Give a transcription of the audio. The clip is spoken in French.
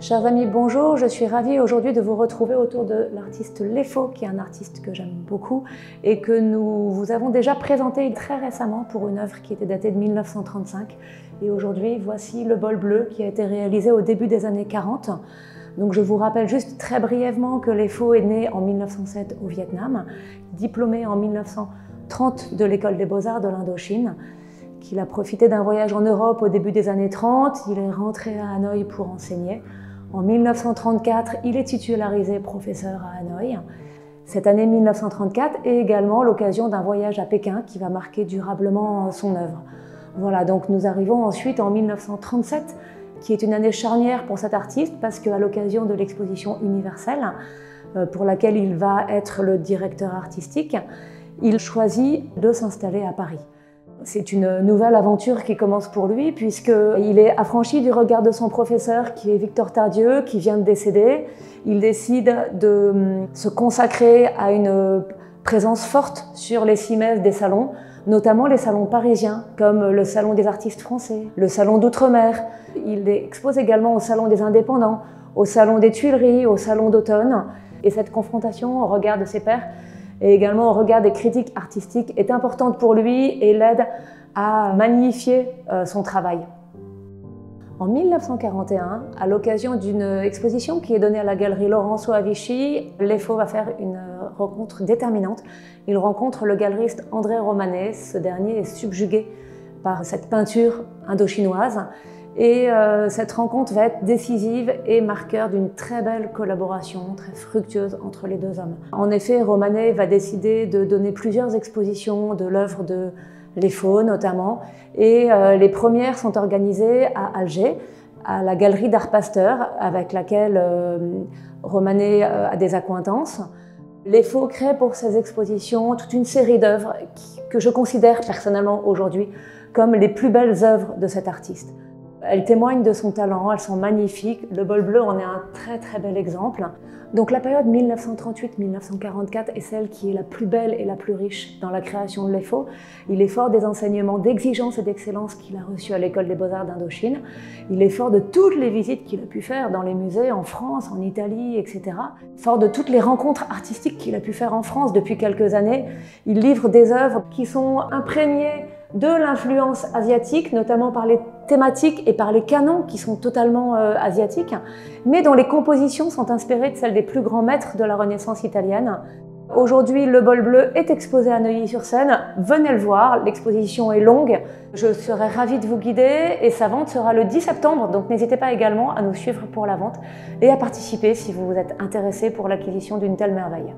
Chers amis, bonjour, je suis ravie aujourd'hui de vous retrouver autour de l'artiste Lefo, qui est un artiste que j'aime beaucoup et que nous vous avons déjà présenté très récemment pour une œuvre qui était datée de 1935. Et aujourd'hui, voici Le bol bleu qui a été réalisé au début des années 40. Donc je vous rappelle juste très brièvement que Lefo est né en 1907 au Vietnam, diplômé en 1930 de l'École des Beaux-Arts de l'Indochine, qu'il a profité d'un voyage en Europe au début des années 30, il est rentré à Hanoï pour enseigner. En 1934, il est titularisé professeur à Hanoï. Cette année 1934 est également l'occasion d'un voyage à Pékin qui va marquer durablement son œuvre. Voilà, donc nous arrivons ensuite en 1937, qui est une année charnière pour cet artiste parce qu'à l'occasion de l'exposition universelle, pour laquelle il va être le directeur artistique, il choisit de s'installer à Paris. C'est une nouvelle aventure qui commence pour lui puisqu'il est affranchi du regard de son professeur qui est Victor Tardieu, qui vient de décéder. Il décide de se consacrer à une présence forte sur les cimaises des salons, notamment les salons parisiens comme le Salon des artistes français, le Salon d'Outre-mer. Il expose également au Salon des indépendants, au Salon des Tuileries, au Salon d'automne. Et cette confrontation au regard de ses pairs et également au regard des critiques artistiques est importante pour lui et l'aide à magnifier son travail. En 1941, à l'occasion d'une exposition qui est donnée à la galerie Laurenceau à Vichy, Lefo va faire une rencontre déterminante. Il rencontre le galeriste André Romanet. Ce dernier est subjugué par cette peinture indochinoise. Et cette rencontre va être décisive et marqueur d'une très belle collaboration, très fructueuse entre les deux hommes. En effet, Romanet va décider de donner plusieurs expositions de l'œuvre de Lefo notamment, et les premières sont organisées à Alger, à la Galerie d'Art Pasteur, avec laquelle Romanet a des accointances. Lefo crée pour ces expositions toute une série d'œuvres que je considère personnellement aujourd'hui comme les plus belles œuvres de cet artiste. Elles témoignent de son talent, elles sont magnifiques. Le bol bleu en est un très bel exemple. Donc la période 1938-1944 est celle qui est la plus belle et la plus riche dans la création de Lefo. Il est fort des enseignements d'exigence et d'excellence qu'il a reçus à l'École des Beaux-Arts d'Indochine. Il est fort de toutes les visites qu'il a pu faire dans les musées en France, en Italie, etc. Fort de toutes les rencontres artistiques qu'il a pu faire en France depuis quelques années. Il livre des œuvres qui sont imprégnées de l'influence asiatique, notamment par les thématiques et par les canons qui sont totalement asiatiques, mais dont les compositions sont inspirées de celles des plus grands maîtres de la Renaissance italienne. Aujourd'hui, le bol bleu est exposé à Neuilly-sur-Seine. Venez le voir, l'exposition est longue. Je serai ravie de vous guider et sa vente sera le 10 septembre, donc n'hésitez pas également à nous suivre pour la vente et à participer si vous êtes intéressé pour l'acquisition d'une telle merveille.